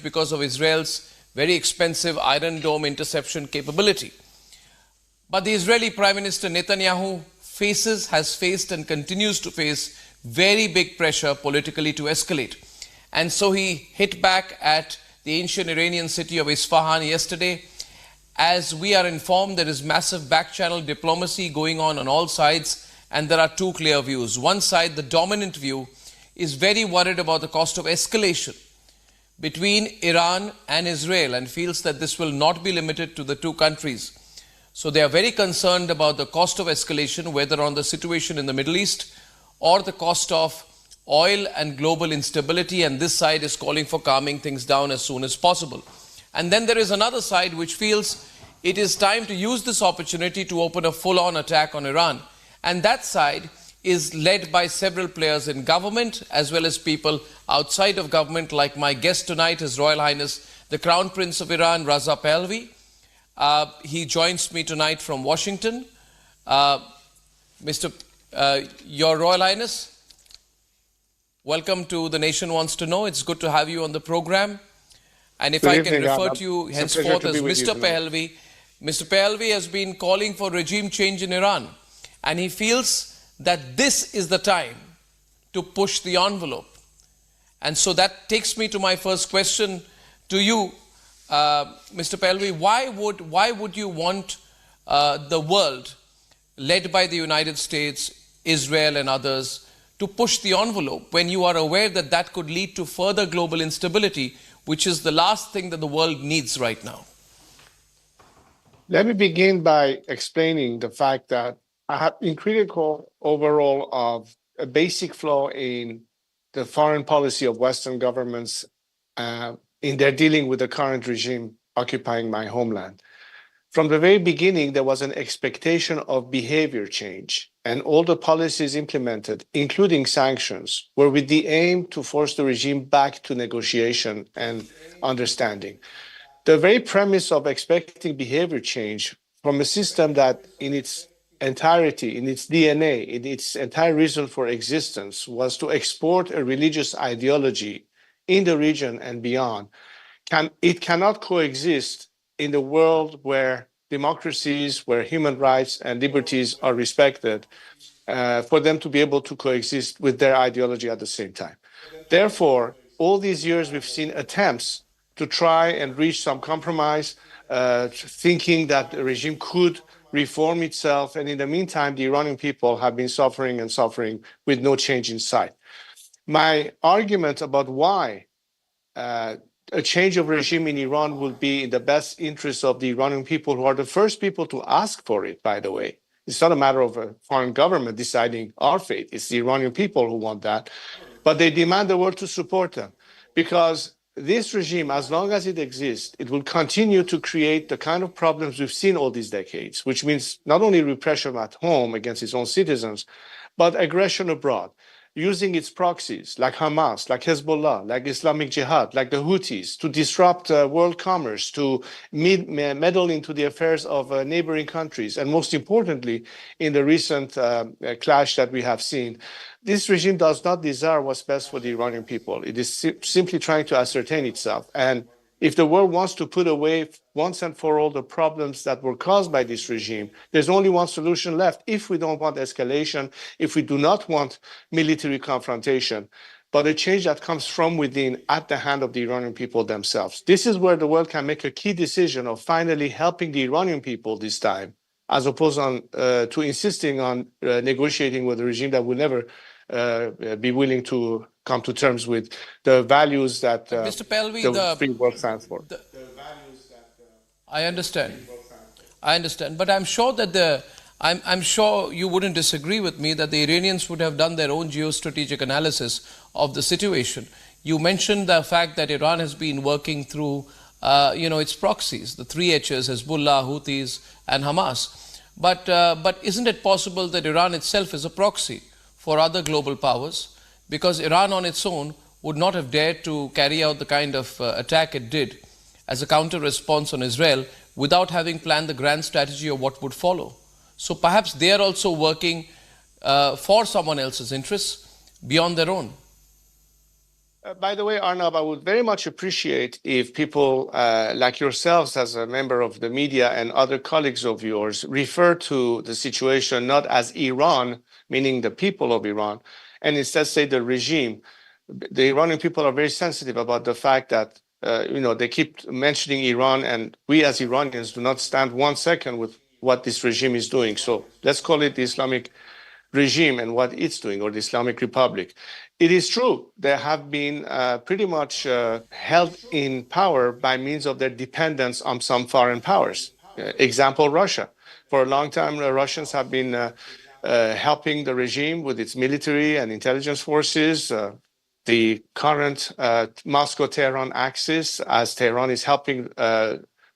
because of Israel's very expensive Iron Dome interception capability. But the Israeli Prime Minister Netanyahu has faced and continues to face very big pressure politically to escalate. And so he hit back at the ancient Iranian city of Isfahan yesterday. As we are informed, there is massive back-channel diplomacy going on all sides, and there are two clear views. One side, the dominant view, is very worried about the cost of escalation between Iran and Israel and feels that this will not be limited to the two countries. So they are very concerned about the cost of escalation, whether on the situation in the Middle East or the cost of oil and global instability, and this side is calling for calming things down as soon as possible. And then there is another side which feels it is time to use this opportunity to open a full-on attack on Iran. And that side is led by several players in government as well as people outside of government, like my guest tonight, His Royal Highness the Crown Prince of Iran, Reza Pahlavi. He joins me tonight from Washington. Your Royal Highness, welcome to The Nation Wants to Know. It's good to have you on the program. And if I can refer to you henceforth as Mr. Pahlavi, Mr. Pahlavi has been calling for regime change in Iran. And he feels that this is the time to push the envelope. And so that takes me to my first question to you, Mr. Pahlavi. Why would you want the world, led by the United States, Israel and others, to push the envelope when you are aware that that could lead to further global instability, which is the last thing that the world needs right now? Let me begin by explaining the fact that I have been critical overall of a basic flaw in the foreign policy of Western governments in their dealing with the current regime occupying my homeland. From the very beginning, there was an expectation of behavior change, and all the policies implemented, including sanctions, were with the aim to force the regime back to negotiation and understanding. The very premise of expecting behavior change from a system that in its entirety, in its DNA, in its entire reason for existence, was to export a religious ideology in the region and beyond, it cannot coexist in the world where democracies, where human rights and liberties are respected, for them to be able to coexist with their ideology at the same time. Therefore, all these years we've seen attempts to try and reach some compromise, thinking that the regime could reform itself, and in the meantime, the Iranian people have been suffering and suffering with no change in sight. My argument about why a change of regime in Iran will be in the best interest of the Iranian people, who are the first people to ask for it, by the way. It's not a matter of a foreign government deciding our fate. It's the Iranian people who want that. But they demand the world to support them, because this regime, as long as it exists, it will continue to create the kind of problems we've seen all these decades, which means not only repression at home against its own citizens, but aggression abroad, using its proxies like Hamas, like Hezbollah, like Islamic Jihad, like the Houthis, to disrupt world commerce, to meddle into the affairs of neighboring countries, and most importantly, in the recent clash that we have seen. This regime does not desire what's best for the Iranian people. It is simply trying to ascertain itself. And if the world wants to put away once and for all the problems that were caused by this regime, there's only one solution left. If we don't want escalation, if we do not want military confrontation, but a change that comes from within at the hand of the Iranian people themselves. This is where the world can make a key decision of finally helping the Iranian people this time, as opposed to insisting on negotiating with a regime that will never be willing to come to terms with the values that Mr. Pahlavi, the free world stands for. I understand, but I'm sure that I'm sure you wouldn't disagree with me that the Iranians would have done their own geostrategic analysis of the situation. You mentioned the fact that Iran has been working through, its proxies, the three H's, Hezbollah, Houthis, and Hamas. But isn't it possible that Iran itself is a proxy for other global powers? Because Iran on its own would not have dared to carry out the kind of attack it did as a counter-response on Israel without having planned the grand strategy of what would follow. So perhaps they are also working for someone else's interests beyond their own. By the way, Arnab, I would very much appreciate if people like yourselves as a member of the media and other colleagues of yours refer to the situation not as Iran, meaning the people of Iran, and instead say the regime. The Iranian people are very sensitive about the fact that they keep mentioning Iran, and we as Iranians do not stand 1 second with what this regime is doing. So let's call it the Islamic regime and what it's doing, or the Islamic Republic. It is true, they have been pretty much held in power by means of their dependence on some foreign powers. Example, Russia. For a long time, the Russians have been helping the regime with its military and intelligence forces. The current Moscow-Tehran axis, as Tehran is helping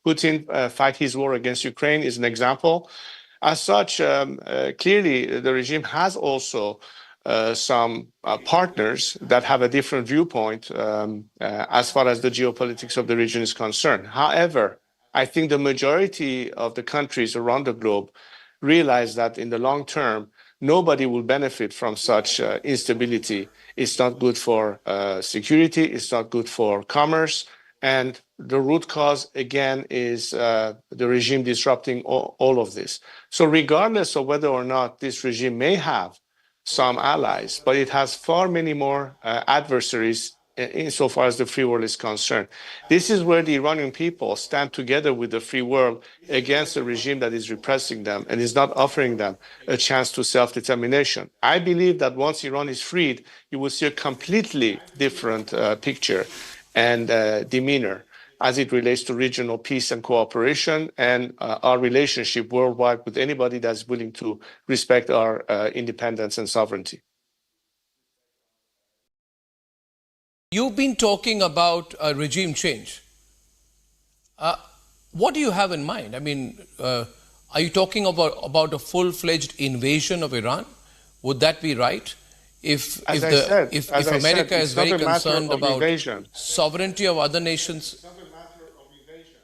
Putin fight his war against Ukraine, is an example. As such, clearly, the regime has also some partners that have a different viewpoint as far as the geopolitics of the region is concerned. However, I think the majority of the countries around the globe realize that in the long term, nobody will benefit from such instability. It's not good for security. It's not good for commerce. And the root cause, again, is the regime disrupting all of this. So regardless of whether or not this regime may have some allies, but it has far many more adversaries insofar as the free world is concerned. This is where the Iranian people stand together with the free world against a regime that is repressing them and is not offering them a chance to self-determination. I believe that once Iran is freed, you will see a completely different picture and demeanor as it relates to regional peace and cooperation and our relationship worldwide with anybody that's willing to respect our independence and sovereignty. You've been talking about regime change. What do you have in mind? I mean, are you talking about a full-fledged invasion of Iran? Would that be right? If America is very concerned about sovereignty of other nations.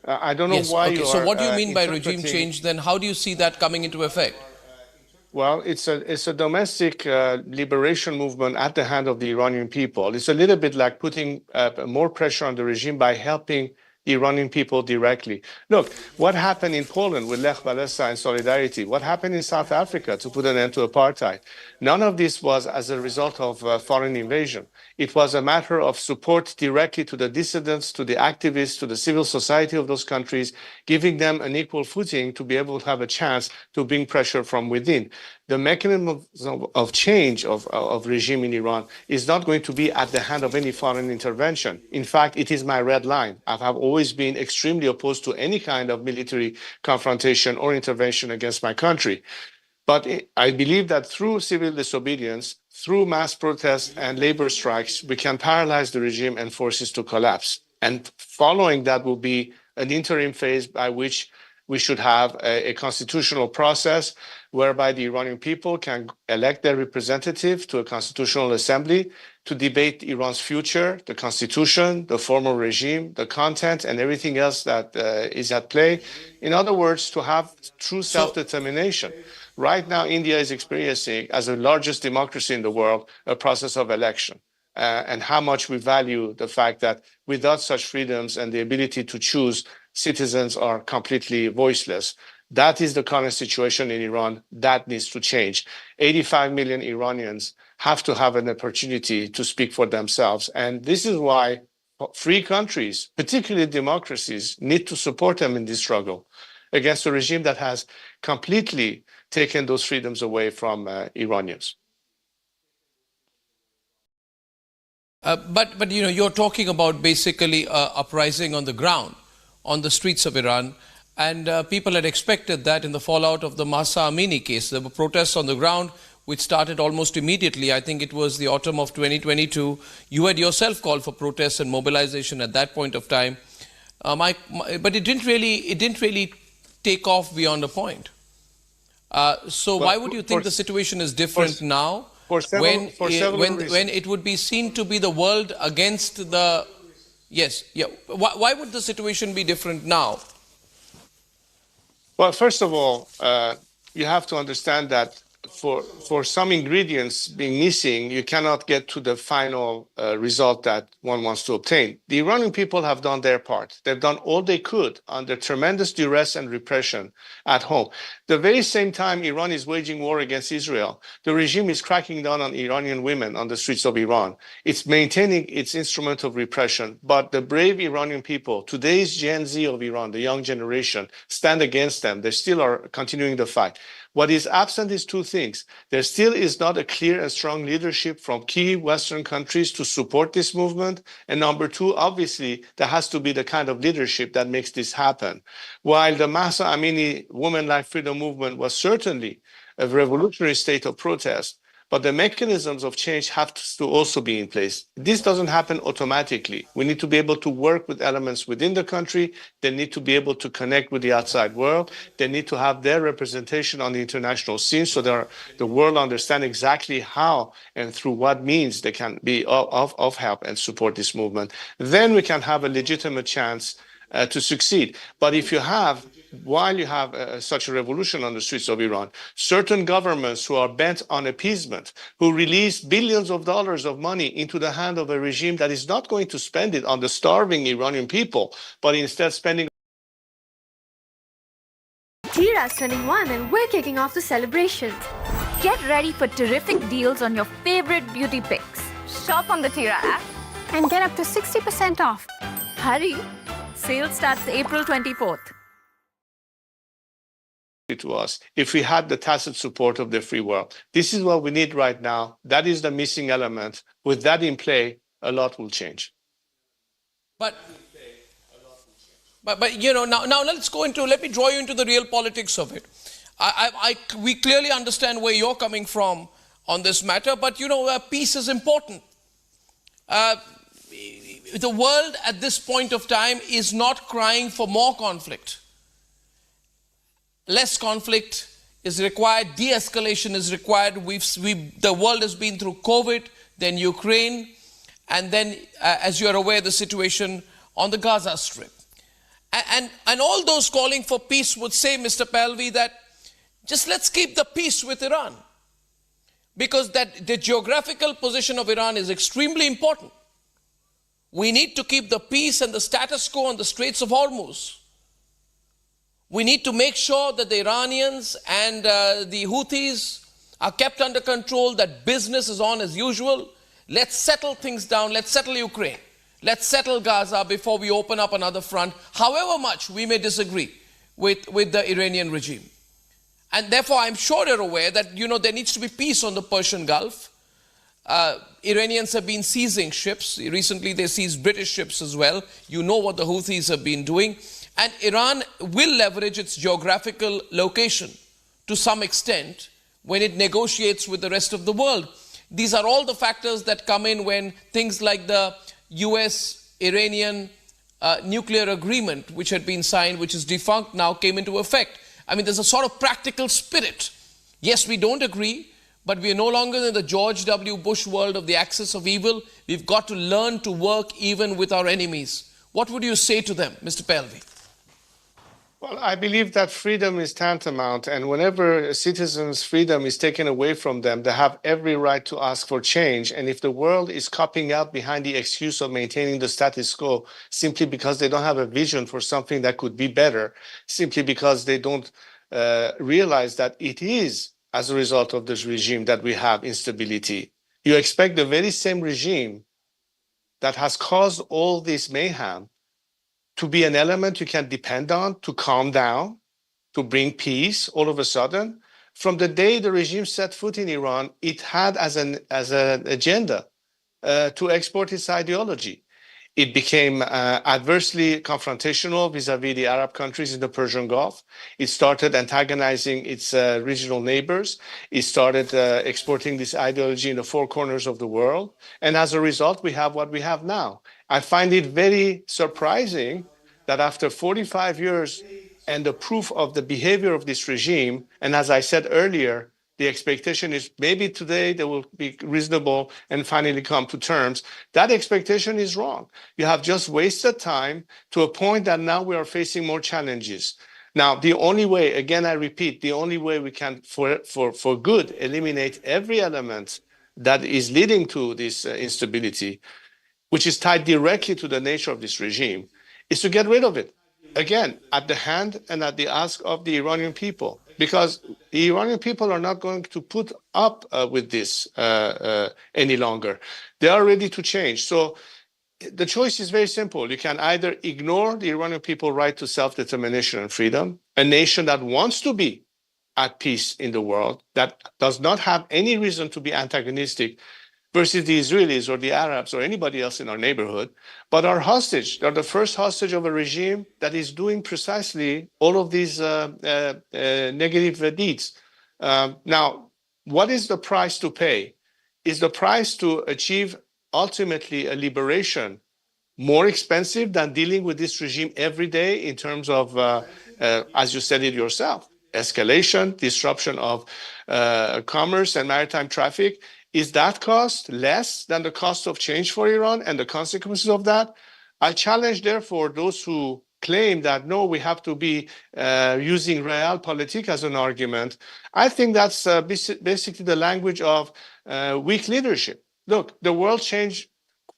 I don't know why you are. So what do you mean by regime change? Then how do you see that coming into effect? Well, it's a domestic liberation movement at the hand of the Iranian people. It's a little bit like putting more pressure on the regime by helping the Iranian people directly. Look, what happened in Poland with Lech Walesa and Solidarity? What happened in South Africa to put an end to apartheid? None of this was as a result of foreign invasion. It was a matter of support directly to the dissidents, to the activists, to the civil society of those countries, giving them an equal footing to be able to have a chance to bring pressure from within. The mechanism of change of regime in Iran is not going to be at the hand of any foreign intervention. In fact, it is my red line. I have always been extremely opposed to any kind of military confrontation or intervention against my country. But I believe that through civil disobedience, through mass protests and labor strikes, we can paralyze the regime and force it to collapse. And following that will be an interim phase by which we should have a constitutional process whereby the Iranian people can elect their representative to a constitutional assembly to debate Iran's future, the constitution, the former regime, the content, and everything else that is at play. In other words, to have true self-determination. Right now, India is experiencing, as the largest democracy in the world, a process of election. And how much we value the fact that without such freedoms and the ability to choose, citizens are completely voiceless. That is the current situation in Iran. That needs to change. 85 million Iranians have to have an opportunity to speak for themselves. And this is why free countries, particularly democracies, need to support them in this struggle against a regime that has completely taken those freedoms away from Iranians. But you know, you're talking about basically uprising on the ground, on the streets of Iran, and people had expected that in the fallout of the Mahsa Amini case. There were protests on the ground which started almost immediately. I think it was the autumn of 2022. You had yourself called for protests and mobilization at that point of time. But it didn't really take off beyond a point. So why would you think the situation is different now when it would be seen to be the world against the... Yes, yeah. Why would the situation be different now? Well, first of all, you have to understand that for some ingredients being missing, you cannot get to the final result that one wants to obtain. The Iranian people have done their part. They've done all they could under tremendous duress and repression at home. The very same time Iran is waging war against Israel, the regime is cracking down on Iranian women on the streets of Iran. It's maintaining its instrument of repression. But the brave Iranian people, today's Gen Z of Iran, the young generation, stand against them. They still are continuing the fight. What is absent is two things. There still is not a clear and strong leadership from key Western countries to support this movement. And number two, obviously, there has to be the kind of leadership that makes this happen. While the Mahsa Amini Women Life Freedom Movement was certainly a revolutionary state of protest, but the mechanisms of change have to also be in place. This doesn't happen automatically. We need to be able to work with elements within the country. They need to be able to connect with the outside world. They need to have their representation on the international scene so that the world understands exactly how and through what means they can be of help and support this movement. Then we can have a legitimate chance to succeed. But if you have, while you have such a revolution on the streets of Iran, certain governments who are bent on appeasement, who release billions of dollars of money into the hand of a regime that is not going to spend it on the starving Iranian people, but instead spending. Tira's turning 1 and we're kicking off the celebrations. Get ready for terrific deals on your favorite beauty picks. Shop on the Tira app And get up to 60% off. Hurry! Sale starts April 24th. To us if we had the tacit support of the free world. This is what we need right now. That is the missing element. With that in play, a lot will change. But you know, now let me draw you into the real politics of it. We clearly understand where you're coming from on this matter, but you know, peace is important. The world at this point of time is not crying for more conflict. Less conflict is required, de-escalation is required. The world has been through COVID, then Ukraine, and then, as you're aware, the situation on the Gaza Strip. And all those calling for peace would say, Mr. Pahlavi, that just let's keep the peace with Iran. Because that the geographical position of Iran is extremely important. We need to keep the peace and the status quo on the Straits of Hormuz. We need to make sure that the Iranians and the Houthis are kept under control, that business is on as usual. Let's settle things down. Let's settle Ukraine. Let's settle Gaza before we open up another front, however much we may disagree with the Iranian regime. And therefore, I'm sure you're aware that, you know, there needs to be peace on the Persian Gulf. Iranians have been seizing ships. Recently, they seized British ships as well. You know what the Houthis have been doing. And Iran will leverage its geographical location to some extent when it negotiates with the rest of the world. These are all the factors that come in when things like the US-Iranian nuclear agreement, which had been signed, which is defunct now, came into effect. I mean, there's a sort of practical spirit. Yes, we don't agree, but we are no longer in the George W. Bush world of the axis of evil. We've got to learn to work even with our enemies. What would you say to them, Mr. Pahlavi? Well, I believe that freedom is tantamount, and whenever a citizen's freedom is taken away from them, they have every right to ask for change. And if the world is copping out behind the excuse of maintaining the status quo simply because they don't have a vision for something that could be better, simply because they don't realize that it is as a result of this regime that we have instability, you expect the very same regime that has caused all this mayhem to be an element you can depend on to calm down, to bring peace all of a sudden. From the day the regime set foot in Iran, it had as an agenda to export its ideology. It became adversely confrontational vis-a-vis the Arab countries in the Persian Gulf. It started antagonizing its regional neighbors. It started exporting this ideology in the four corners of the world. And as a result, we have what we have now. I find it very surprising that after 45 years and the proof of the behavior of this regime, and as I said earlier, the expectation is maybe today they will be reasonable and finally come to terms. That expectation is wrong. You have just wasted time to a point that now we are facing more challenges. Now, the only way, again, I repeat, the only way we can, for good, eliminate every element that is leading to this instability, which is tied directly to the nature of this regime, is to get rid of it. Again, at the hand and at the ask of the Iranian people, because the Iranian people are not going to put up with this any longer. They are ready to change. So the choice is very simple. You can either ignore the Iranian people's right to self-determination and freedom, a nation that wants to be at peace in the world, that does not have any reason to be antagonistic versus the Israelis or the Arabs or anybody else in our neighborhood, but are hostage. They're the first hostage of a regime that is doing precisely all of these negative deeds. Now, what is the price to pay? Is the price to achieve ultimately a liberation more expensive than dealing with this regime every day in terms of, as you said it yourself, escalation, disruption of commerce and maritime traffic? Is that cost less than the cost of change for Iran and the consequences of that? I challenge, therefore, those who claim that, no, we have to be using realpolitik as an argument. I think that's basically the language of weak leadership. Look, the world changed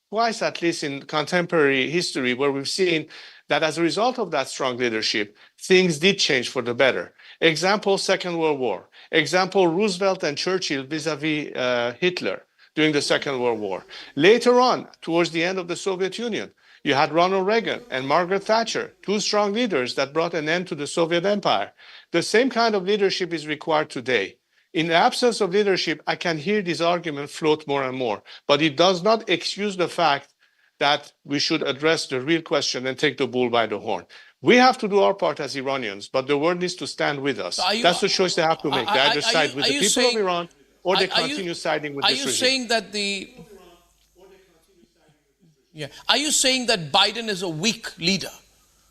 twice, at least in contemporary history, where we've seen that as a result of that strong leadership, things did change for the better. Example, Second World War. Example, Roosevelt and Churchill vis-a-vis Hitler during the Second World War. Later on, towards the end of the Soviet Union, you had Ronald Reagan and Margaret Thatcher, two strong leaders that brought an end to the Soviet Empire. The same kind of leadership is required today. In the absence of leadership, I can hear this argument float more and more, but it does not excuse the fact that we should address the real question and take the bull by the horn. We have to do our part as Iranians, but the world needs to stand with us. That's the choice they have to make. They either side with the people of Iran or they continue siding with this regime. Are you saying that Are you saying that Biden is a weak leader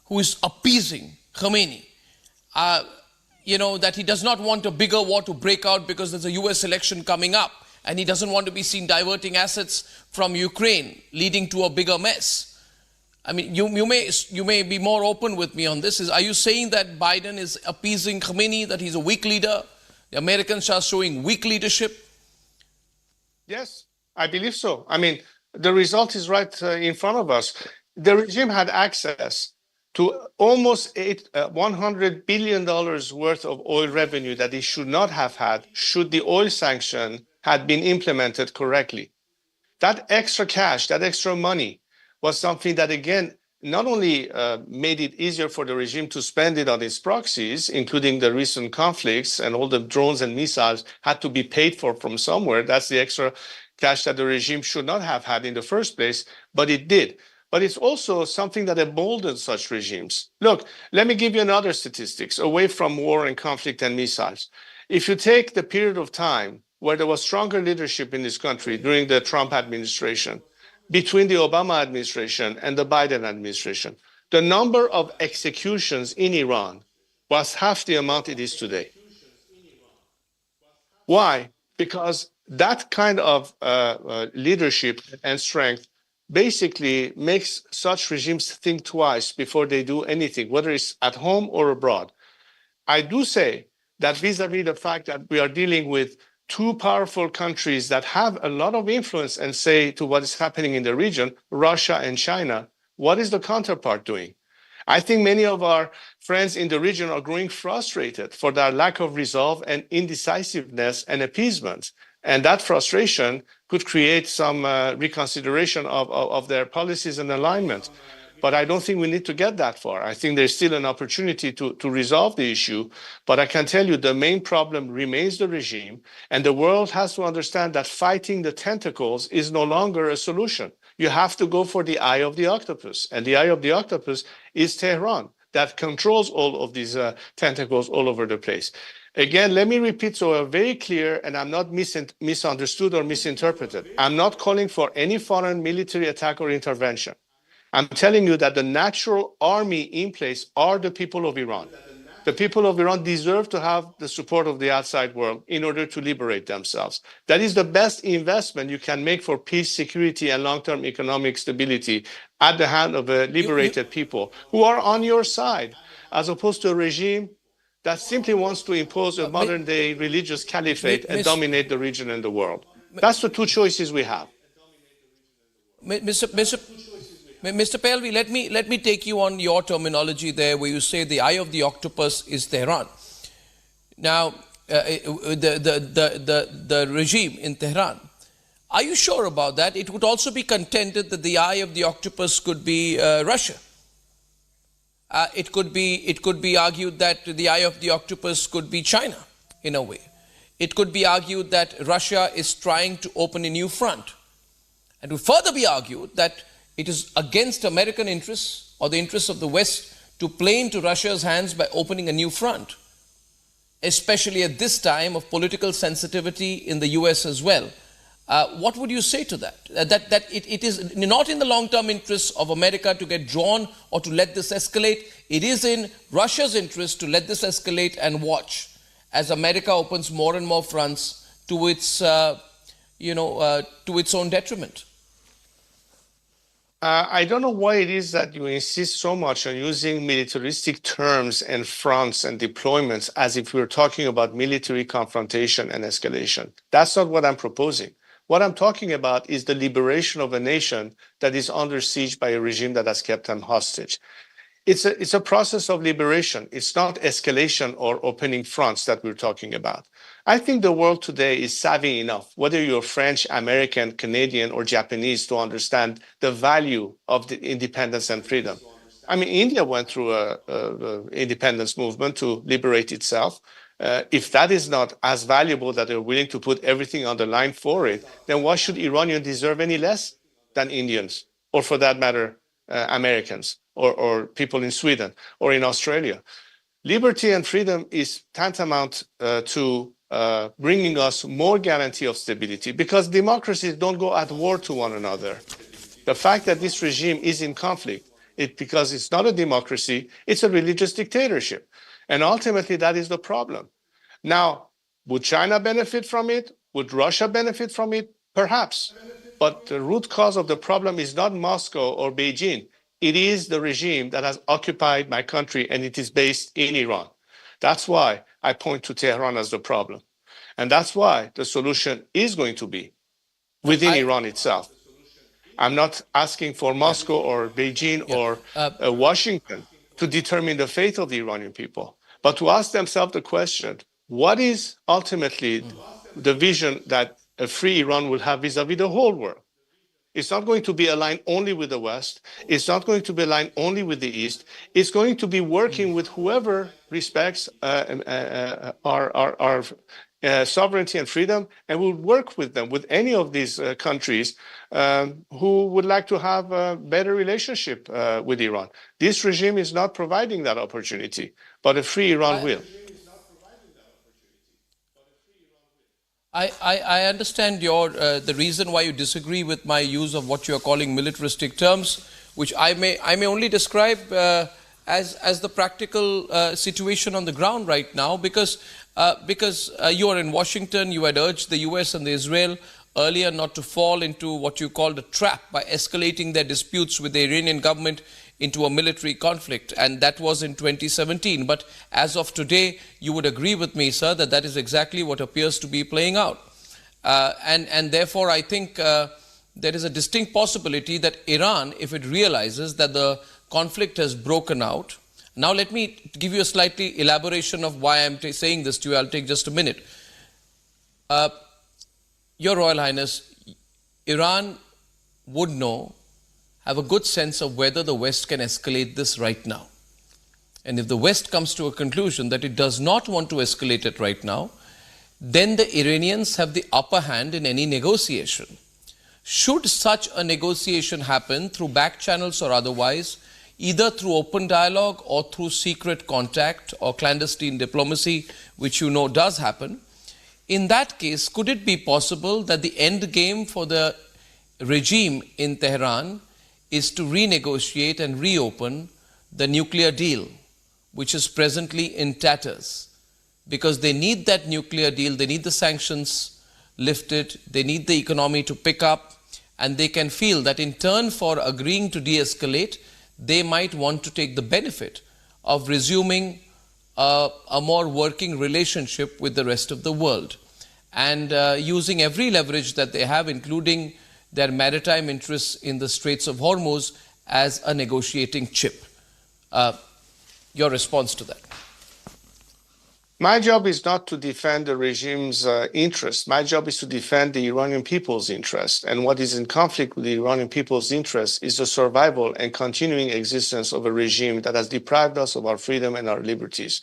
who is appeasing Khamenei? That he does not want a bigger war to break out because there's a US election coming up and he doesn't want to be seen diverting assets from Ukraine, leading to a bigger mess. I mean, you may be more open with me on this. Are you saying that Biden is appeasing Khamenei, that he's a weak leader? The Americans are showing weak leadership? Yes, I believe so. I mean, the result is right in front of us. The regime had access to almost $100 billion worth of oil revenue that it should not have had should the oil sanction had been implemented correctly. That extra cash, that extra money was something that, again, not only made it easier for the regime to spend it on its proxies, including the recent conflicts and all the drones and missiles had to be paid for from somewhere. That's the extra cash that the regime should not have had in the first place, but it did. But it's also something that emboldens such regimes. Look, let me give you another statistics away from war and conflict and missiles. If you take the period of time where there was stronger leadership in this country during the Trump administration, between the Obama administration and the Biden administration, the number of executions in Iran was half the amount it is today. Why? Because that kind of leadership and strength basically makes such regimes think twice before they do anything, whether it's at home or abroad. I do say that vis-a-vis the fact that we are dealing with two powerful countries that have a lot of influence and say to what is happening in the region, Russia and China, what is the counterpart doing? I think many of our friends in the region are growing frustrated for their lack of resolve and indecisiveness and appeasement. And that frustration could create some reconsideration of their policies and alignment. But I don't think we need to get that far. I think there's still an opportunity to resolve the issue. But I can tell you the main problem remains the regime. And the world has to understand that fighting the tentacles is no longer a solution. You have to go for the eye of the octopus. And the eye of the octopus is Tehran, that controls all of these tentacles all over the place. Again, let me repeat so I'm very clear and I'm not misunderstood or misinterpreted. I'm not calling for any foreign military attack or intervention. I'm telling you that the natural army in place are the people of Iran. The people of Iran deserve to have the support of the outside world in order to liberate themselves. That is the best investment you can make for peace, security, and long-term economic stability at the hand of a liberated people who are on your side. as opposed to a regime that simply wants to impose a modern-day religious caliphate and dominate the region and the world. That's the two choices we have. Mr. Pahlavi, let me take you on your terminology there, where you say the eye of the octopus is Tehran. Now, the regime in Tehran, are you sure about that? It would also be contended that the eye of the octopus could be Russia. It could be argued that the eye of the octopus could be China, in a way. It could be argued that Russia is trying to open a new front. And it would further be argued that it is against American interests or the interests of the West to play into Russia's hands by opening a new front, especially at this time of political sensitivity in the US as well. What would you say to that? That it is not in the long-term interests of America to get drawn or to let this escalate. It is in Russia's interest to let this escalate and watch as America opens more and more fronts to its, to its own detriment. I don't know why it is that you insist so much on using militaristic terms and fronts and deployments as if we were talking about military confrontation and escalation. That's not what I'm proposing. What I'm talking about is the liberation of a nation that is under siege by a regime that has kept them hostage. It's a process of liberation. It's not escalation or opening fronts that we're talking about. I think the world today is savvy enough, whether you're French, American, Canadian, or Japanese, to understand the value of the independence and freedom. I mean, India went through a independence movement to liberate itself. If that is not as valuable that they're willing to put everything on the line for it, then why should Iranians deserve any less than Indians, or for that matter, Americans, or people in Sweden or in Australia? Liberty and freedom is tantamount to bringing us more guarantee of stability, because democracies don't go at war to one another. The fact that this regime is in conflict, because it's not a democracy, it's a religious dictatorship. And ultimately, that is the problem. Now, would China benefit from it? Would Russia benefit from it? Perhaps. But the root cause of the problem is not Moscow or Beijing. It is the regime that has occupied my country, and it is based in Iran. That's why I point to Tehran as the problem. And that's why the solution is going to be within Iran itself. I'm not asking for Moscow or Beijing or Washington to determine the fate of the Iranian people, but to ask themselves the question, what is ultimately the vision that a free Iran will have vis-a-vis the whole world? It's not going to be aligned only with the West. It's not going to be aligned only with the East. It's going to be working with whoever respects our sovereignty and freedom, and will work with them, with any of these countries who would like to have a better relationship with Iran. This regime is not providing that opportunity, but a free Iran will. I understand the reason why you disagree with my use of what you are calling militaristic terms, which I may only describe as the practical situation on the ground right now, because you are in Washington. You had urged the US and the Israel earlier not to fall into what you called a trap by escalating their disputes with the Iranian government into a military conflict, and that was in 2017. But as of today, you would agree with me, sir, that that is exactly what appears to be playing out. And therefore, I think there is a distinct possibility that Iran, if it realizes that the conflict has broken out. Now, let me give you a slightly elaboration of why I'm saying this to you. I'll take just a minute. Your Royal Highness, Iran would have a good sense of whether the West can escalate this right now. And if the West comes to a conclusion that it does not want to escalate it right now, then the Iranians have the upper hand in any negotiation. Should such a negotiation happen through back channels or otherwise, either through open dialogue or through secret contact or clandestine diplomacy, which you know does happen, in that case, could it be possible that the end game for the regime in Tehran is to renegotiate and reopen the nuclear deal, which is presently in tatters? Because they need that nuclear deal, they need the sanctions lifted, they need the economy to pick up, and they can feel that in turn for agreeing to de-escalate, they might want to take the benefit of resuming a more working relationship with the rest of the world and using every leverage that they have, including their maritime interests in the Straits of Hormuz, as a negotiating chip. Your response to that? My job is not to defend the regime's interests. My job is to defend the Iranian people's interest. And what is in conflict with the Iranian people's interest is the survival and continuing existence of a regime that has deprived us of our freedom and our liberties.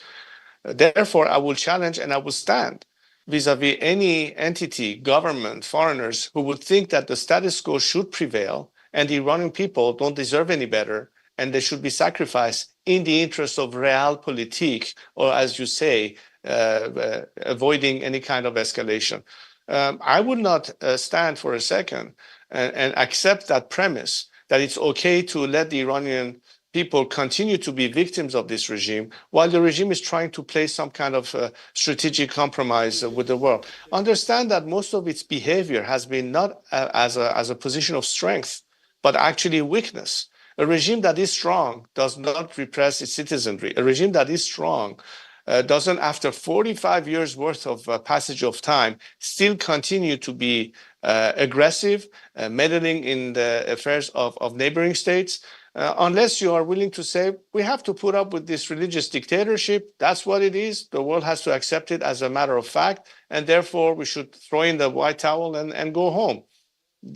Therefore, I will challenge and I will stand vis-a-vis any entity, government, foreigners who would think that the status quo should prevail and the Iranian people don't deserve any better and they should be sacrificed in the interest of realpolitik, or as you say, avoiding any kind of escalation. I would not stand for a second and accept that premise that it's okay to let the Iranian people continue to be victims of this regime while the regime is trying to play some kind of strategic compromise with the world. Understand that most of its behavior has been not as a position of strength, but actually weakness. A regime that is strong does not repress its citizenry. A regime that is strong doesn't, after 45 years worth of passage of time, still continue to be aggressive, meddling in the affairs of neighboring states, unless you are willing to say, we have to put up with this religious dictatorship. That's what it is. The world has to accept it as a matter of fact, and therefore we should throw in the white towel and go home.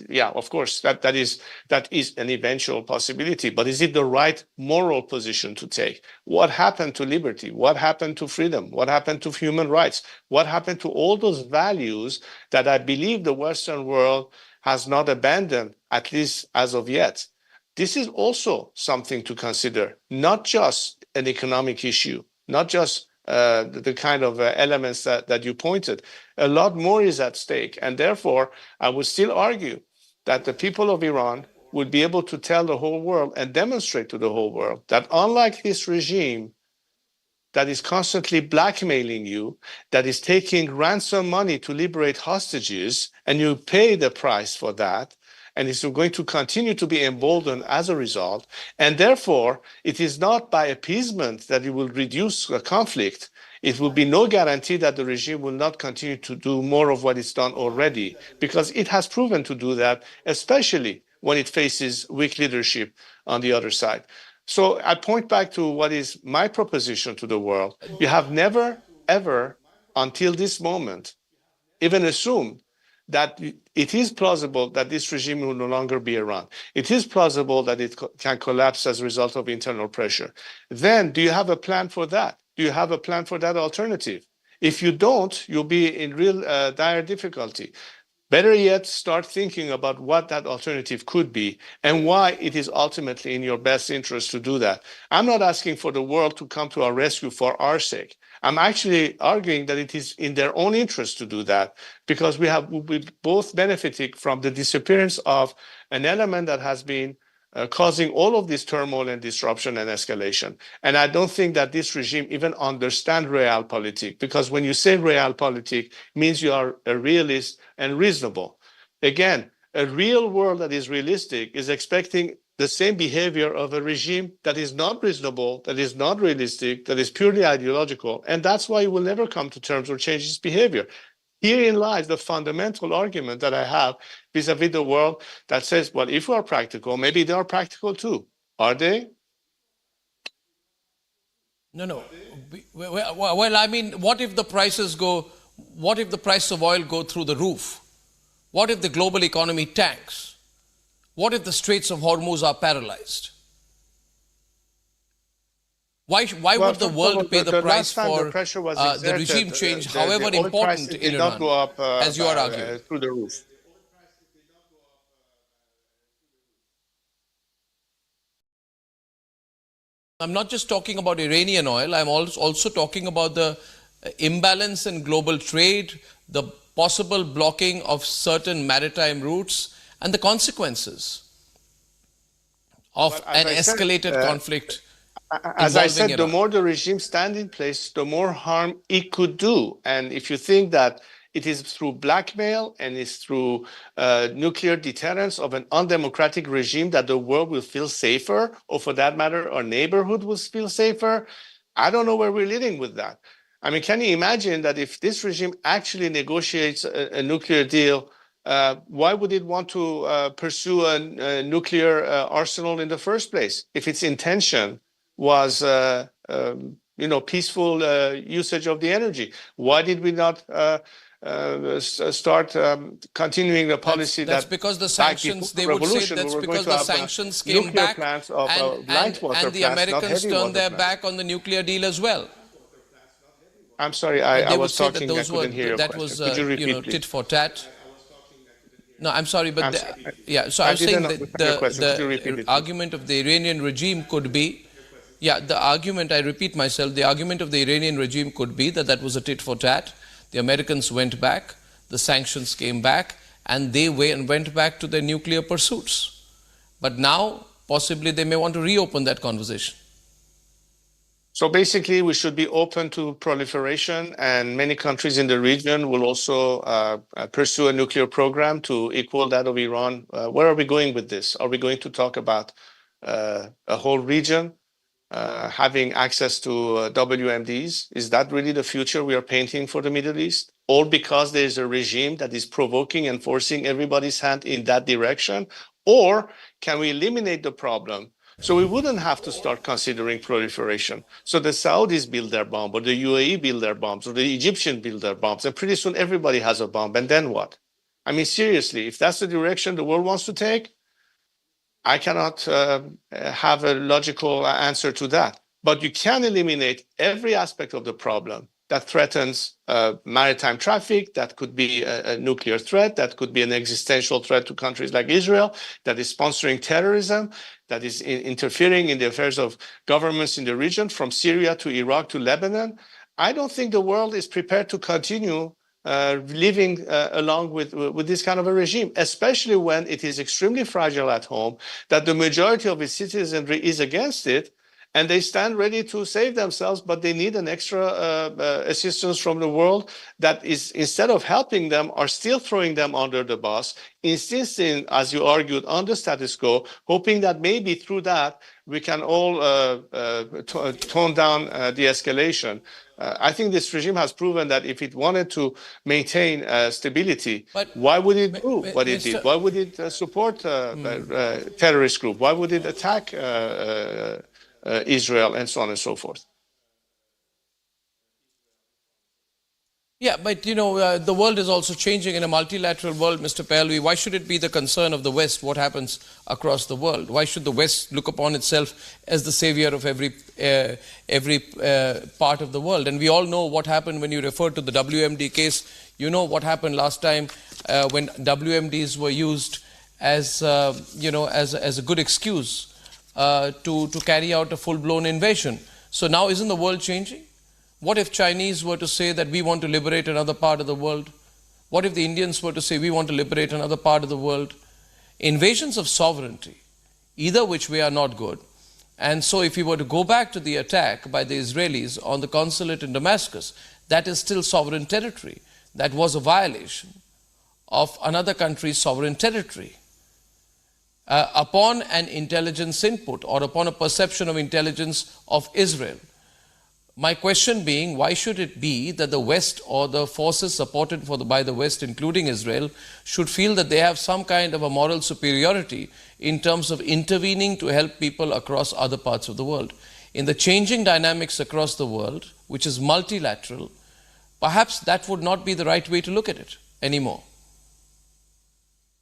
Yeah, of course, that is an eventual possibility, but is it the right moral position to take? What happened to liberty? What happened to freedom? What happened to human rights? What happened to all those values that I believe the Western world has not abandoned, at least as of yet? This is also something to consider, not just an economic issue, not just the kind of elements that you pointed. A lot more is at stake. And therefore, I would still argue that the people of Iran would be able to tell the whole world and demonstrate to the whole world that unlike this regime that is constantly blackmailing you, that is taking ransom money to liberate hostages, and you pay the price for that, and is going to continue to be emboldened as a result. And therefore, it is not by appeasement that it will reduce the conflict. It will be no guarantee that the regime will not continue to do more of what it's done already, because it has proven to do that, especially when it faces weak leadership on the other side. So I point back to what is my proposition to the world. You have never, ever, until this moment, even assumed that it is plausible that this regime will no longer be around. It is plausible that it can collapse as a result of internal pressure. Then, do you have a plan for that? Do you have a plan for that alternative? If you don't, you'll be in real dire difficulty. Better yet, start thinking about what that alternative could be and why it is ultimately in your best interest to do that. I'm not asking for the world to come to our rescue for our sake. I'm actually arguing that it is in their own interest to do that, because we both benefiting from the disappearance of an element that has been causing all of this turmoil and disruption and escalation. And I don't think that this regime even understands realpolitik, because when you say realpolitik, it means you are a realist and reasonable. Again, a real world that is realistic is expecting the same behavior of a regime that is not reasonable, that is not realistic, that is purely ideological. And that's why it will never come to terms or change its behavior. Herein lies the fundamental argument that I have vis-a-vis the world that says, well, if we are practical, maybe they are practical too. Are they? No. Well, I mean, what if the prices what if the price of oil go through the roof? What if the global economy tanks? What if the Straits of Hormuz are paralyzed? Why would the world pay the price for the regime change, however important in Iran, as you are arguing? Through the roof. I'm not just talking about Iranian oil, I'm also talking about the imbalance in global trade, the possible blocking of certain maritime routes, and the consequences of an escalated conflict. As I said, Iran. The more the regime stands in place, the more harm it could do. And if you think that It is through blackmail and it's through nuclear deterrence of an undemocratic regime that the world will feel safer, or for that matter, our neighborhood will feel safer. I don't know where we're leading with that. I mean, can you imagine that if this regime actually negotiates a nuclear deal, why would it want to pursue a nuclear arsenal in the first place if its intention was peaceful usage of the energy? Why did we not start continuing the policy that's because the sanctions, they would say that's because the sanctions came back and the Americans turned their back on the nuclear deal as well. I'm sorry, I was talking, I couldn't hear your that question. was, Could you repeat, tit for tat. No, I'm sorry, but so I was saying that the argument of the Iranian regime could be, the argument, I repeat myself, the argument of the Iranian regime could be that that was a tit for tat. The Americans went back, the sanctions came back, and they went back to their nuclear pursuits. But now, possibly, they may want to reopen that conversation. So basically, we should be open to proliferation, and many countries in the region will also pursue a nuclear program to equal that of Iran. Where are we going with this? Are we going to talk about a whole region having access to WMDs? Is that really the future we are painting for the Middle East? All because there is a regime that is provoking and forcing everybody's hand in that direction? Or can we eliminate the problem so we wouldn't have to start considering proliferation? So the Saudis build their bomb, or the UAE build their bombs, or the Egyptians build their bombs, and pretty soon everybody has a bomb. And then what? I mean, seriously, if that's the direction the world wants to take, I cannot have a logical answer to that. But you can eliminate every aspect of the problem that threatens maritime traffic. That could be a nuclear threat. That could be an existential threat to countries like Israel, that is sponsoring terrorism, that is interfering in the affairs of governments in the region, from Syria to Iraq to Lebanon. I don't think the world is prepared to continue living along with this kind of a regime, especially when it is extremely fragile at home, that the majority of its citizenry is against it, and they stand ready to save themselves, but they need an extra assistance from the world that is, instead of helping them, are still throwing them under the bus, insisting, as you argued, on the status quo, hoping that maybe through that we can all tone down the escalation. I think this regime has proven that if it wanted to maintain stability, why would it do what it did? Why would it support a terrorist group? Why would it attack Israel, and so on and so forth? Yeah, but the world is also changing in a multilateral world, Mr. Pahlavi. Why should it be the concern of the West what happens across the world? Why should the West look upon itself as the savior of every part of the world? And we all know what happened when you refer to the WMD case. You know what happened last time when WMDs were used as as a good excuse to carry out a full-blown invasion. So now isn't the world changing? What if Chinese were to say that we want to liberate another part of the world? What if the Indians were to say we want to liberate another part of the world? Invasions of sovereignty, either which way, are not good. And so if we were to go back to the attack by the Israelis on the consulate in Damascus, that is still sovereign territory. That was a violation of another country's sovereign territory. Upon an intelligence input or upon a perception of intelligence of Israel. My question being, why should it be that the West or the forces supported by the West, including Israel, should feel that they have some kind of a moral superiority in terms of intervening to help people across other parts of the world? In the changing dynamics across the world, which is multilateral, perhaps that would not be the right way to look at it anymore.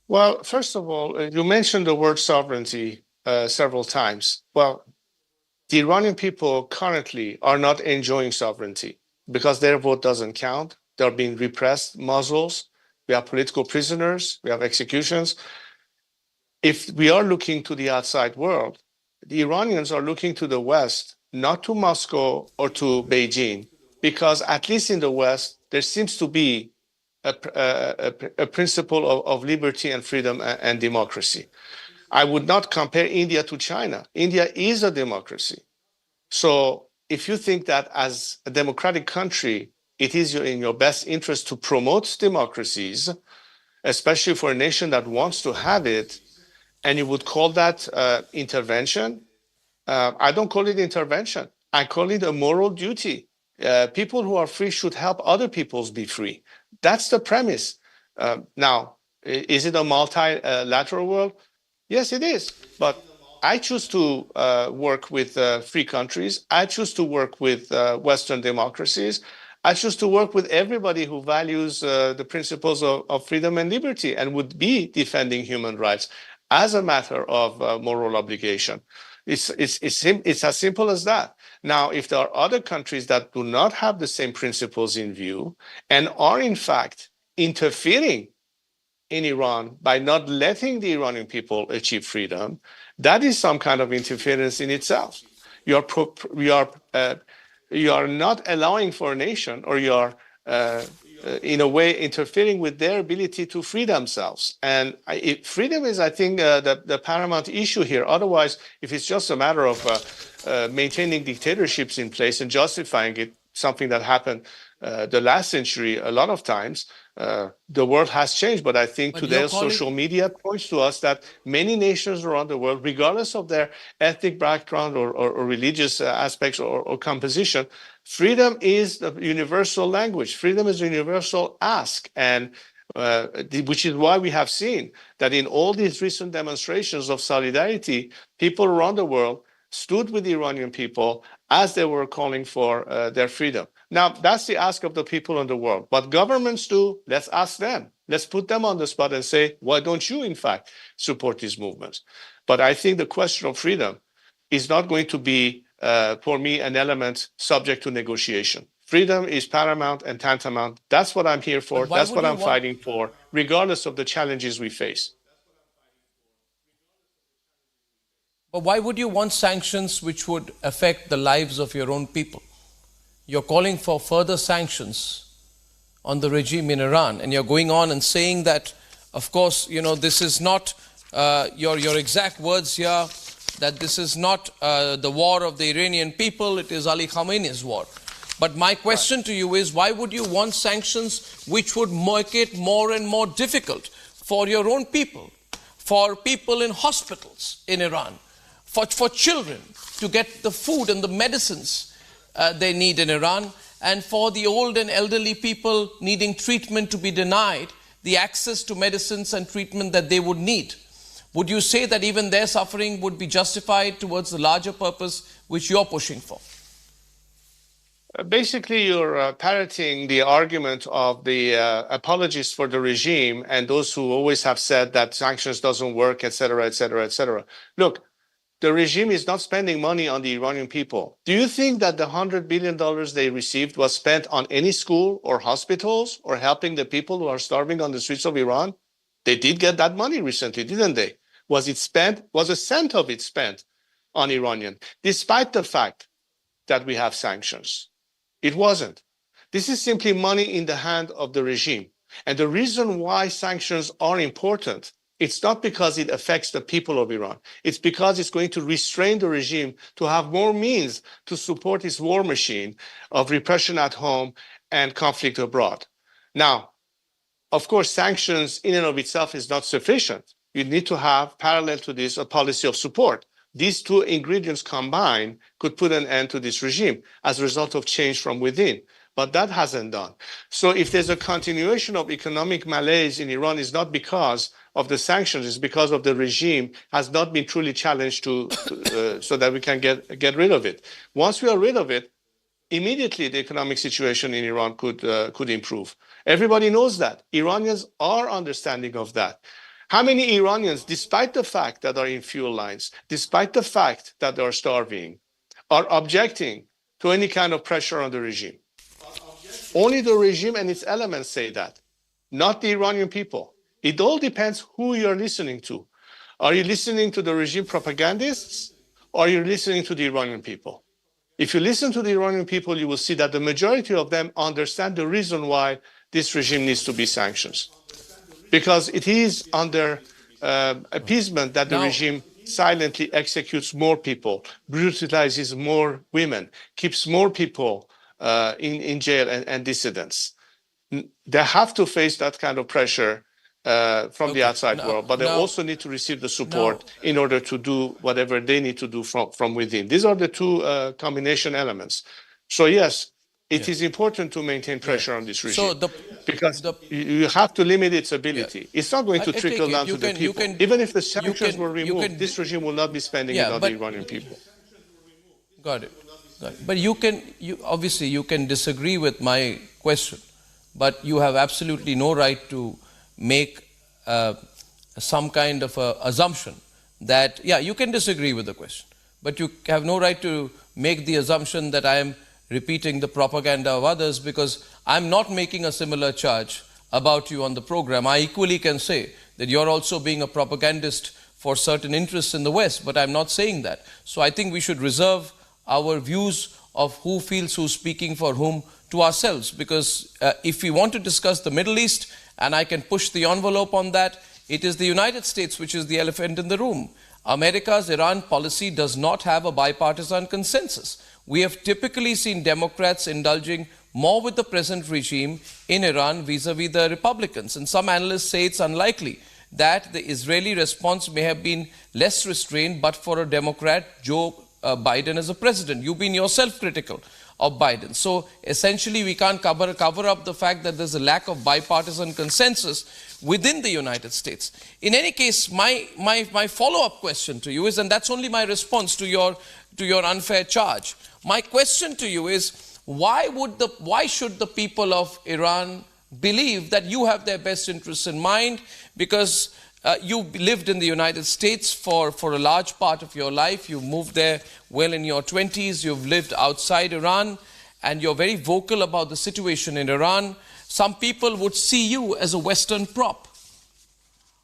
Well, first of all, you mentioned the word sovereignty several times. Well, the Iranian people currently are not enjoying sovereignty because their vote doesn't count. They're being repressed, muzzles. We have political prisoners. We have executions. If we are looking to the outside world, the Iranians are looking to the West, not to Moscow or to Beijing, because at least in the West, there seems to be a principle of liberty and freedom and democracy. I would not compare India to China. India is a democracy. So if you think that as a democratic country, it is in your best interest to promote democracies, especially for a nation that wants to have it, and you would call that intervention. I don't call it intervention. I call it a moral duty. People who are free should help other peoples be free. That's the premise. Now, is it a multilateral world? Yes, it is. But I choose to work with free countries. I choose to work with Western democracies. I choose to work with everybody who values the principles of freedom and liberty and would be defending human rights as a matter of moral obligation. It's as simple as that. Now, if there are other countries that do not have the same principles in view and are in fact interfering in Iran by not letting the Iranian people achieve freedom, that is some kind of interference in itself. You are not allowing for a nation, or you are in a way interfering with their ability to free themselves. And freedom is, I think, the paramount issue here. Otherwise, if it's just a matter of maintaining dictatorships in place and justifying it, something that happened the last century a lot of times, the world has changed. But I think today's social media points to us that many nations around the world, regardless of their ethnic background or religious aspects or composition, freedom is the universal language. Freedom is a universal ask. And which is why we have seen that in all these recent demonstrations of solidarity, people around the world stood with the Iranian people as they were calling for their freedom. Now, that's the ask of the people in the world. What governments do, let's ask them. Let's put them on the spot and say, why don't you, in fact, support these movements? But I think the question of freedom is not going to be, for me, an element subject to negotiation. Freedom is paramount and tantamount. That's what I'm here for. That's what I'm fighting for, regardless of the challenges we face. But why would you want sanctions which would affect the lives of your own people? You're calling for further sanctions on the regime in Iran, and you're going on and saying that, of course, you know, this is not your exact words here, that this is not the war of the Iranian people, it is Ali Khamenei's war. But my question to you is, why would you want sanctions which would make it more and more difficult for your own people, for people in hospitals in Iran, for children to get the food and the medicines they need in Iran, and for the old and elderly people needing treatment to be denied the access to medicines and treatment that they would need? Would you say that even their suffering would be justified towards the larger purpose which you're pushing for? Basically, you're parroting the argument of the apologists for the regime and those who always have said that sanctions doesn't work, etc., etc., etc. Look, the regime is not spending money on the Iranian people. Do you think that the $100 billion they received was spent on any school or hospitals or helping the people who are starving on the streets of Iran? They did get that money recently, didn't they? Was it spent? Was a cent of it spent on Iranian, despite the fact that we have sanctions? It wasn't. This is simply money in the hand of the regime. And the reason why sanctions are important, it's not because it affects the people of Iran. It's because it's going to restrain the regime to have more means to support its war machine of repression at home and conflict abroad. Now, of course, sanctions in and of itself is not sufficient. You need to have, parallel to this, a policy of support. These two ingredients combined could put an end to this regime as a result of change from within. But that hasn't done. So if there's a continuation of economic malaise in Iran, it's not because of the sanctions, it's because of the regime has not been truly challenged so that we can get rid of it. Once we are rid of it, immediately the economic situation in Iran could improve. Everybody knows that. Iranians are understanding of that. How many Iranians, despite the fact that are in fuel lines, despite the fact that they are starving, are objecting to any kind of pressure on the regime? Only the regime and its elements say that, not the Iranian people. It all depends who you're listening to. Are you listening to the regime propagandists, or are you listening to the Iranian people? If you listen to the Iranian people, you will see that the majority of them understand the reason why this regime needs to be sanctioned. Because it is under appeasement that the regime silently executes more people, brutalizes more women, keeps more people in jail and dissidents. They have to face that kind of pressure from the outside world, but they also need to receive the support in order to do whatever they need to do from within. These are the two combination elements. So yes, it is important to maintain pressure on this regime, because you have to limit its ability. It's not going to trickle down to the people. Even if the sanctions were removed, this regime will not be spending it on the Iranian people. Got it. But obviously you can disagree with my question, but you have absolutely no right to make some kind of a assumption that, you can disagree with the question, but you have no right to make the assumption that I am repeating the propaganda of others, because I'm not making a similar charge about you on the program. I equally can say that you're also being a propagandist for certain interests in the West, but I'm not saying that. So I think we should reserve our views of who feels who's speaking for whom to ourselves, because if we want to discuss the Middle East, and I can push the envelope on that, it is the United States which is the elephant in the room. America's Iran policy does not have a bipartisan consensus. We have typically seen Democrats indulging more with the present regime in Iran vis-a-vis the Republicans. And some analysts say it's unlikely that the Israeli response may have been less restrained but for a Democrat, Joe Biden, as a president. You've been yourself critical of Biden. So essentially we can't cover up the fact that there's a lack of bipartisan consensus within the United States. In any case, my follow-up question to you is, and that's only my response to your unfair charge. My question to you is, why should the people of Iran believe that you have their best interests in mind? Because you lived in the United States for a large part of your life. You moved there well in your 20s. You've lived outside Iran, and you're very vocal about the situation in Iran. Some people would see you as a Western prop.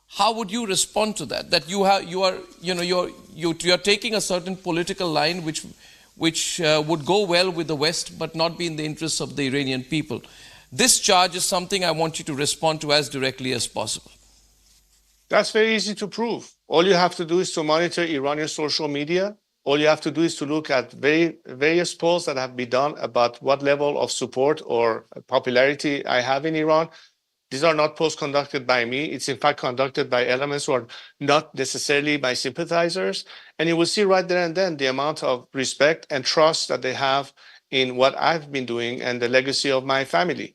How would you respond to that? That you're taking a certain political line which would go well with the West, but not be in the interests of the Iranian people. This charge is something I want you to respond to as directly as possible. That's very easy to prove. All you have to do is to monitor Iranian social media. All you have to do is to look at various polls that have been done about what level of support or popularity I have in Iran. These are not polls conducted by me. It's in fact conducted by elements who are not necessarily my sympathizers. And you will see right there and then the amount of respect and trust that they have in what I've been doing and the legacy of my family.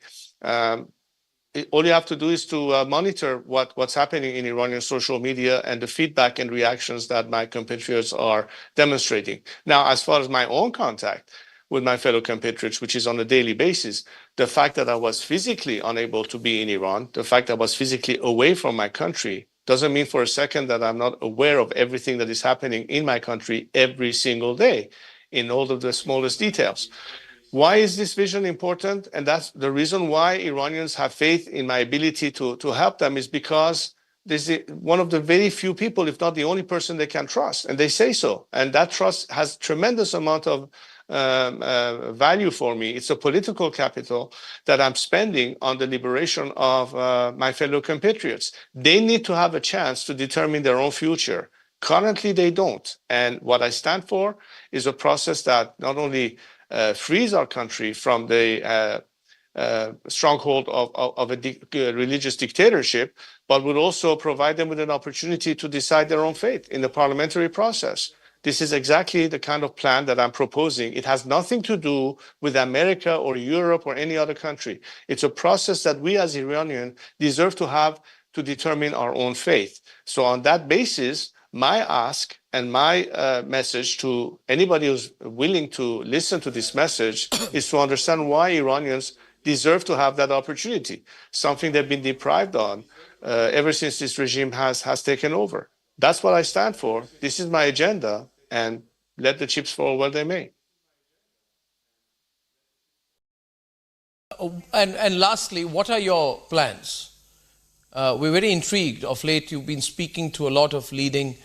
All you have to do is to monitor what's happening in Iranian social media and the feedback and reactions that my compatriots are demonstrating. Now, as far as my own contact with my fellow compatriots, which is on a daily basis, the fact that I was physically unable to be in Iran, the fact that I was physically away from my country, doesn't mean for a second that I'm not aware of everything that is happening in my country every single day, in all of the smallest details. Why is this vision important? And that's the reason why Iranians have faith in my ability to help them, is because this is one of the very few people, if not the only person they can trust. And they say so. And that trust has tremendous amount of value for me. It's a political capital that I'm spending on the liberation of my fellow compatriots. They need to have a chance to determine their own future. Currently, they don't. And what I stand for is a process that not only frees our country from the stronghold of a religious dictatorship, but would also provide them with an opportunity to decide their own fate in the parliamentary process. This is exactly the kind of plan that I'm proposing. It has nothing to do with America or Europe or any other country. It's a process that we as Iranians deserve to have to determine our own fate. So on that basis, my ask and my message to anybody who's willing to listen to this message is to understand why Iranians deserve to have that opportunity, something they've been deprived on ever since this regime has taken over. That's what I stand for. This is my agenda, and let the chips fall where they may. And lastly, what are your plans? We're very intrigued. Of late, you've been speaking to a lot of leading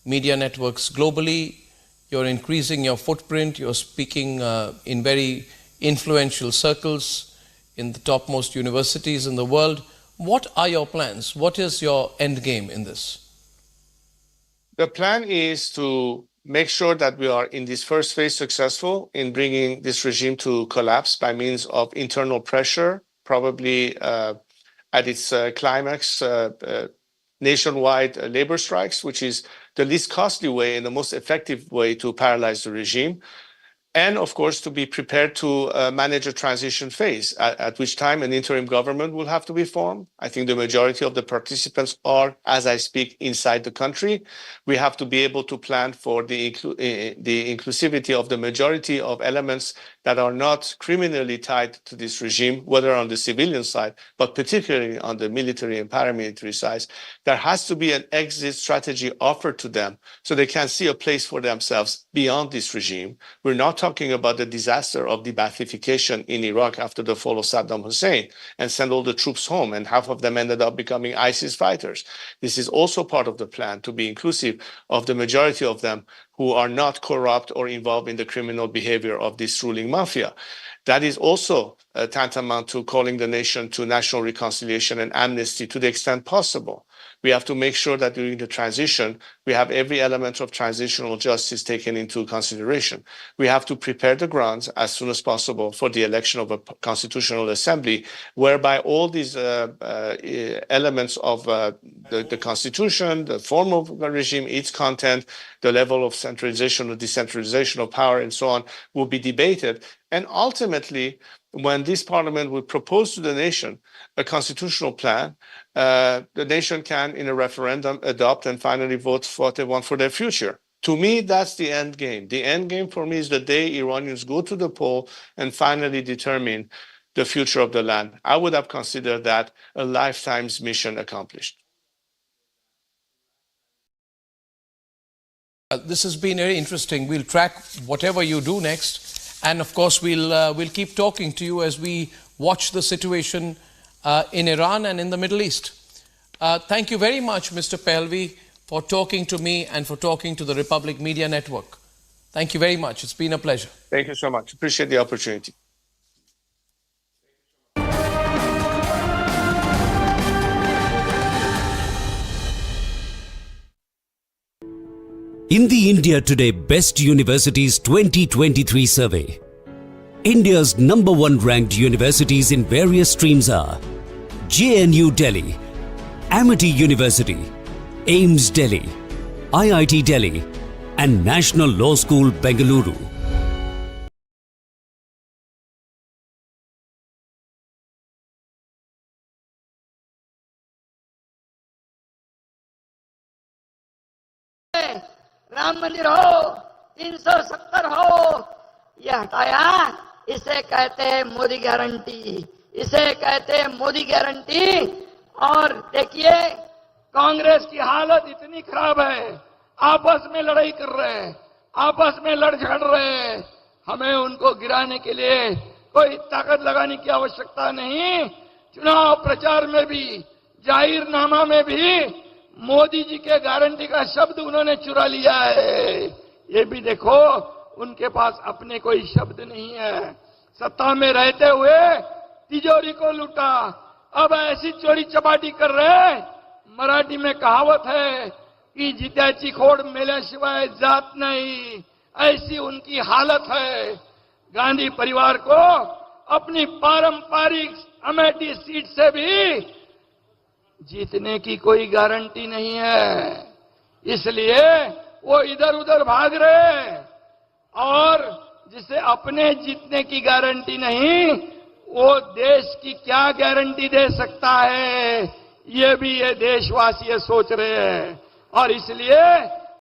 media networks globally. You're increasing your footprint. You're speaking in very influential circles in the topmost universities in the world. What are your plans? What is your end game in this? The plan is to make sure that we are in this first phase successful in bringing this regime to collapse by means of internal pressure, probably at its climax, nationwide labor strikes, which is the least costly way and the most effective way to paralyze the regime. And of course, to be prepared to manage a transition phase, at which time an interim government will have to be formed. I think the majority of the participants are, as I speak, inside the country. We have to be able to plan for the inclusivity of the majority of elements that are not criminally tied to this regime, whether on the civilian side, but particularly on the military and paramilitary side. There has to be an exit strategy offered to them so they can see a place for themselves beyond this regime. We're not talking about the disaster of de-Baathification in Iraq after the fall of Saddam Hussein and send all the troops home, and half of them ended up becoming ISIS fighters. This is also part of the plan to be inclusive of the majority of them who are not corrupt or involved in the criminal behavior of this ruling mafia. That is also tantamount to calling the nation to national reconciliation and amnesty to the extent possible. We have to make sure that during the transition, we have every element of transitional justice taken into consideration. We have to prepare the grounds as soon as possible for the election of a constitutional assembly, whereby all these elements of the constitution, the form of the regime, its content, the level of centralization or decentralization of power, and so on, will be debated. And ultimately, when this parliament will propose to the nation a constitutional plan, the nation can, in a referendum, adopt and finally vote for what they want for their future. To me, that's the end game. The end game for me is the day Iranians go to the poll and finally determine the future of the land. I would have considered that a lifetime's mission accomplished. This has been very interesting. We'll track whatever you do next. And of course, we'll keep talking to you as we watch the situation in Iran and in the Middle East. Thank you very much, Mr. Pahlavi, for talking to me and for talking to the Republic Media Network. Thank you very much. It's been a pleasure. Thank you so much. Appreciate the opportunity. In the India Today Best Universities 2023 survey, India's #1 ranked universities in various streams are JNU Delhi, Amity University, AIMS Delhi, IIT Delhi, and National Law School, Bengaluru. Ram मंदिर हो, 370 हो, ये हटाया, इसे कहते हैं Modi guarantee, इसे कहते हैं मोदी गारंटी। और देखिए, कांग्रेस की हालत इतनी खराब है, आपस में लड़ाई कर रहे हैं, आपस में लड़ झगड़ रहे हैं। हमें उनको गिराने के लिए कोई ताकत लगाने की आवश्यकता नहीं। चुनाव प्रचार में भी, जाहिरनामा में भी मोदी जी के गारंटी का शब्द उन्होंने चुरा लिया है। ये भी देखो, उनके पास अपने कोई शब्द नहीं है। सत्ता में रहते हुए तिजोरी को लूटा, अब ऐसी चोरी चपाटी कर रहे। मराठी में कहावत है कि जित्याची खोड मेल्याशिवाय जात नहीं, ऐसी उनकी हालत है। गांधी परिवार को अपनी पारंपरिक अमेठी सीट से भी जीतने की कोई गारंटी नहीं है, इसलिए वो इधर उधर भाग रहे। और जिसे अपने जीतने की गारंटी नहीं, वो देश की क्या गारंटी दे सकता है, ये भी ये देशवासी सोच रहे हैं। और इसलिए